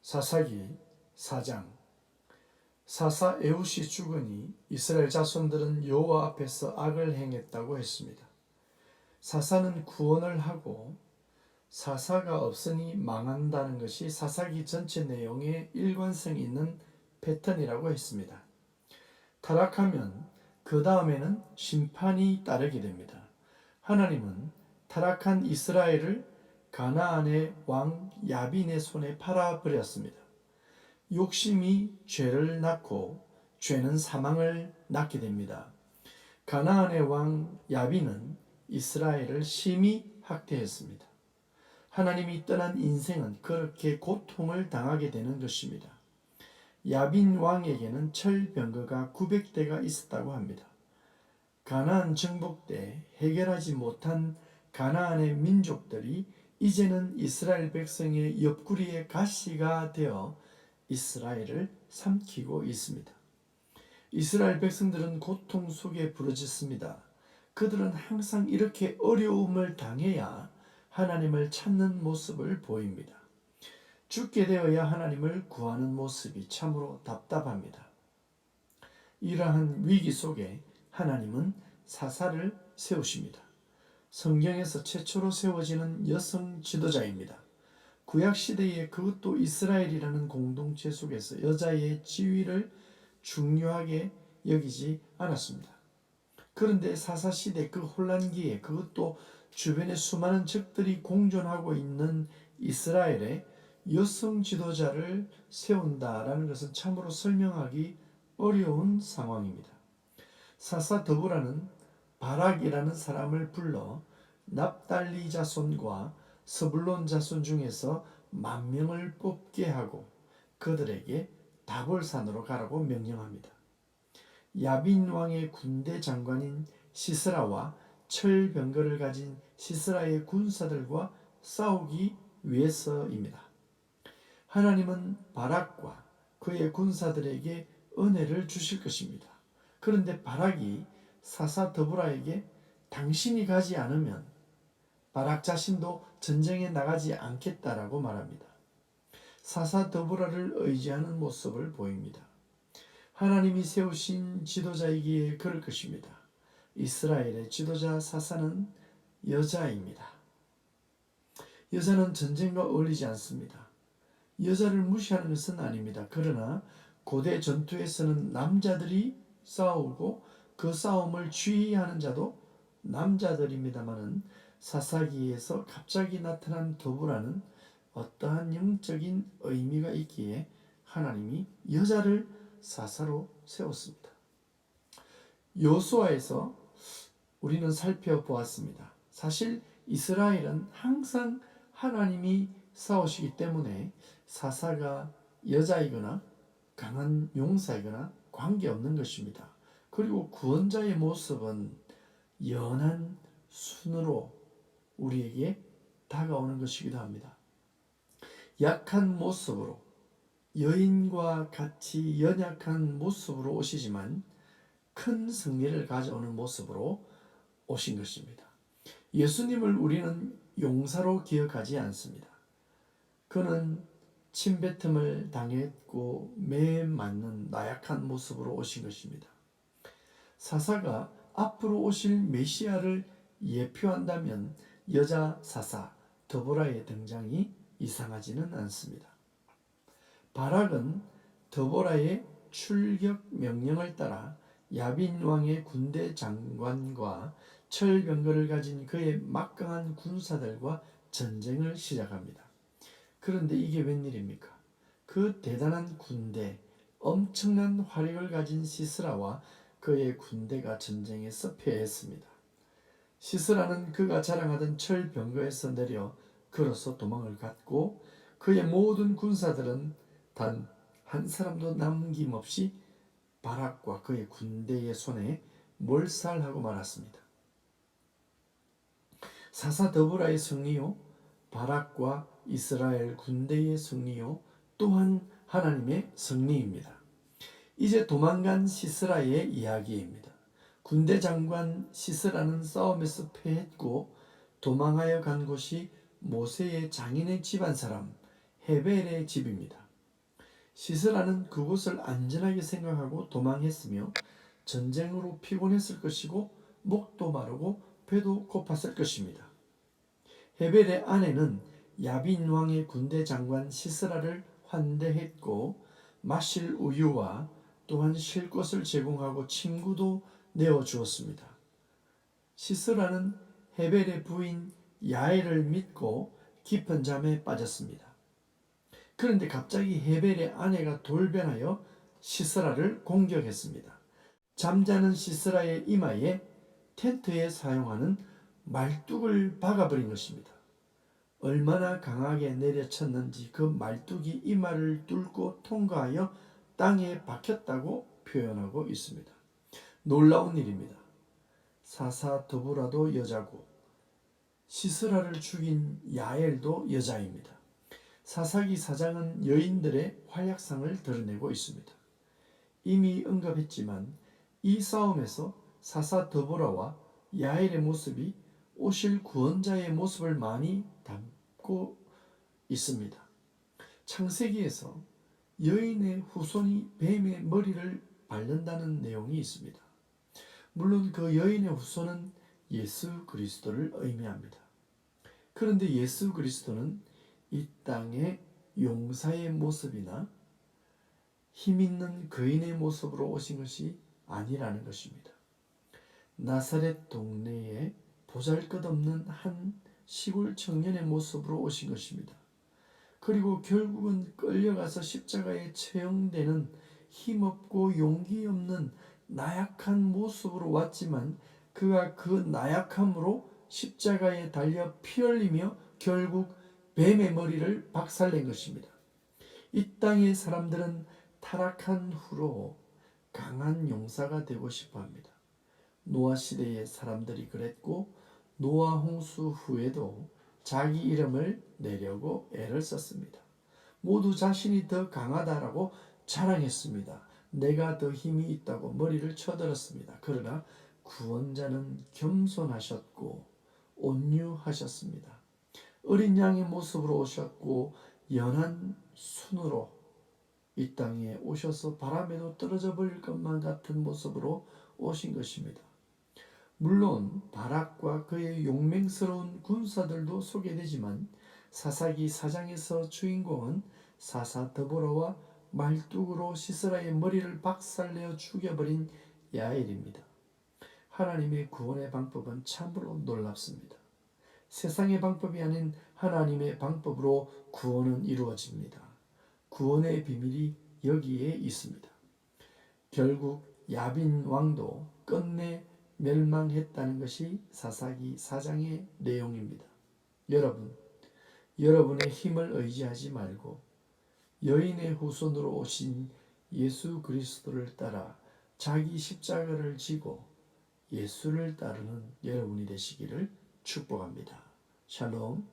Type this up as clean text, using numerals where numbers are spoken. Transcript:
사사기 4장. 사사 에훗이 죽으니 이스라엘 자손들은 여호와 앞에서 악을 행했다고 했습니다. 사사는 구원을 하고 사사가 없으니 망한다는 것이 사사기 전체 내용의 일관성 있는 패턴이라고 했습니다. 타락하면 그 다음에는 심판이 따르게 됩니다. 하나님은 타락한 이스라엘을 가나안의 왕 야빈의 손에 팔아버렸습니다. 욕심이 죄를 낳고 죄는 사망을 낳게 됩니다. 가나안의 왕 야빈은 이스라엘을 심히 학대했습니다. 하나님이 떠난 인생은 그렇게 고통을 당하게 되는 것입니다. 야빈 왕에게는 철병거가 900대가 있었다고 합니다. 가나안 정복 때 해결하지 못한 가나안의 민족들이 이제는 이스라엘 백성의 옆구리에 가시가 되어 이스라엘을 삼키고 있습니다. 이스라엘 백성들은 고통 속에 부르짖습니다. 그들은 항상 이렇게 어려움을 당해야 하나님을 찾는 모습을 보입니다. 죽게 되어야 하나님을 구하는 모습이 참으로 답답합니다. 이러한 위기 속에 하나님은 사사를 세우십니다. 성경에서 최초로 세워지는 여성 지도자입니다. 구약시대에 그것도 이스라엘이라는 공동체 속에서 여자의 지위를 중요하게 여기지 않았습니다. 그런데 사사시대 그 혼란기에 그것도 주변에 수많은 적들이 공존하고 있는 이스라엘에 여성 지도자를 세운다라는 것은 참으로 설명하기 어려운 상황입니다. 사사 드보라는 바락이라는 사람을 불러 납달리 자손과 스불론 자손 중에서 10,000명을 뽑게 하고 그들에게 다볼산으로 가라고 명령합니다. 야빈 왕의 군대 장관인 시스라와 철병거를 가진 시스라의 군사들과 싸우기 위해서입니다. 하나님은 바락과 그의 군사들에게 은혜를 주실 것입니다. 그런데 바락이 사사 드보라에게 당신이 가지 않으면 바락 자신도 전쟁에 나가지 않겠다라고 말합니다. 사사 드보라를 의지하는 모습을 보입니다. 하나님이 세우신 지도자이기에 그럴 것입니다. 이스라엘의 지도자 사사는 여자입니다. 여자는 전쟁과 어울리지 않습니다. 여자를 무시하는 것은 아닙니다. 그러나 고대 전투에서는 남자들이 싸우고 그 싸움을 지휘하는 자도 남자들입니다마는 사사기에서 갑자기 나타난 드보라는 어떠한 영적인 의미가 있기에 하나님이 여자를 사사로 세웠습니다. 여호수아에서 우리는 살펴보았습니다. 사실 이스라엘은 항상 하나님이 싸우시기 때문에 사사가 여자이거나 강한 용사이거나 관계없는 것입니다. 그리고 구원자의 모습은 연한 순으로 우리에게 다가오는 것이기도 합니다. 약한 모습으로 여인과 같이 연약한 모습으로 오시지만 큰 승리를 가져오는 모습으로 오신 것입니다. 예수님을 우리는 용사로 기억하지 않습니다. 그는 침뱉음을 당했고 매에 맞는 나약한 모습으로 오신 것입니다. 사사가 앞으로 오실 메시아를 예표한다면 여자 사사 드보라의 등장이 이상하지는 않습니다. 바락은 드보라의 출격 명령을 따라 야빈 왕의 군대 장관과 철병거를 가진 그의 막강한 군사들과 전쟁을 시작합니다. 그런데 이게 웬일입니까? 그 대단한 군대, 엄청난 화력을 가진 시스라와 그의 군대가 전쟁에서 패했습니다. 시스라는 그가 자랑하던 철병거에서 내려 걸어서 도망을 갔고 그의 모든 군사들은 단 한 사람도 남김없이 바락과 그의 군대의 손에 몰살하고 말았습니다. 사사 드보라의 승리요, 바락과 이스라엘 군대의 승리요, 또한 하나님의 승리입니다. 이제 도망간 시스라의 이야기입니다. 군대 장관 시스라는 싸움에서 패했고 도망하여 간 곳이 모세의 장인의 집안 사람 헤벨의 집입니다. 시스라는 그곳을 안전하게 생각하고 도망했으며 전쟁으로 피곤했을 것이고 목도 마르고 배도 고팠을 것입니다. 헤벨의 아내는 야빈 왕의 군대 장관 시스라를 환대했고 마실 우유와 또한 쉴 것을 제공하고 침구도 내어주었습니다. 시스라는 헤벨의 부인 야엘을 믿고 깊은 잠에 빠졌습니다. 그런데 갑자기 헤벨의 아내가 돌변하여 시스라를 공격했습니다. 잠자는 시스라의 이마에 텐트에 사용하는 말뚝을 박아버린 것입니다. 얼마나 강하게 내려쳤는지 그 말뚝이 이마를 뚫고 통과하여 땅에 박혔다고 표현하고 있습니다. 놀라운 일입니다. 사사 드보라도 여자고 시스라를 죽인 야엘도 여자입니다. 사사기 4장은 여인들의 활약상을 드러내고 있습니다. 이미 언급했지만 이 싸움에서 사사 드보라와 야엘의 모습이 오실 구원자의 모습을 많이 담고 있습니다. 창세기에서 여인의 후손이 뱀의 머리를 밟는다는 내용이 있습니다. 물론 그 여인의 후손은 예수 그리스도를 의미합니다. 그런데 예수 그리스도는 이 땅의 용사의 모습이나 힘있는 거인의 모습으로 오신 것이 아니라는 것입니다. 나사렛 동네에 보잘것없는 한 시골 청년의 모습으로 오신 것입니다. 그리고 결국은 끌려가서 십자가에 처형되는 힘없고 용기 없는 나약한 모습으로 왔지만 그가 그 나약함으로 십자가에 달려 피 흘리며 결국 뱀의 머리를 박살낸 것입니다. 이 땅의 사람들은 타락한 후로 강한 용사가 되고 싶어 합니다. 노아 시대의 사람들이 그랬고 노아 홍수 후에도 자기 이름을 내려고 애를 썼습니다. 모두 자신이 더 강하다라고 자랑했습니다. 내가 더 힘이 있다고 머리를 쳐들었습니다. 그러나 구원자는 겸손하셨고 온유하셨습니다. 어린 양의 모습으로 오셨고 연한 순으로 이 땅에 오셔서 바람에도 떨어져 버릴 것만 같은 모습으로 오신 것입니다. 물론 바락과 그의 용맹스러운 군사들도 소개되지만 사사기 4장에서 주인공은 사사 드보라와 말뚝으로 시스라의 머리를 박살내어 죽여버린 야엘입니다. 하나님의 구원의 방법은 참으로 놀랍습니다. 세상의 방법이 아닌 하나님의 방법으로 구원은 이루어집니다. 구원의 비밀이 여기에 있습니다. 결국 야빈 왕도 끝내 멸망했다는 것이 사사기 4장의 내용입니다. 여러분의 힘을 의지하지 말고 여인의 후손으로 오신 예수 그리스도를 따라 자기 십자가를 지고 예수를 따르는 여러분이 되시기를 축복합니다. 샬롬.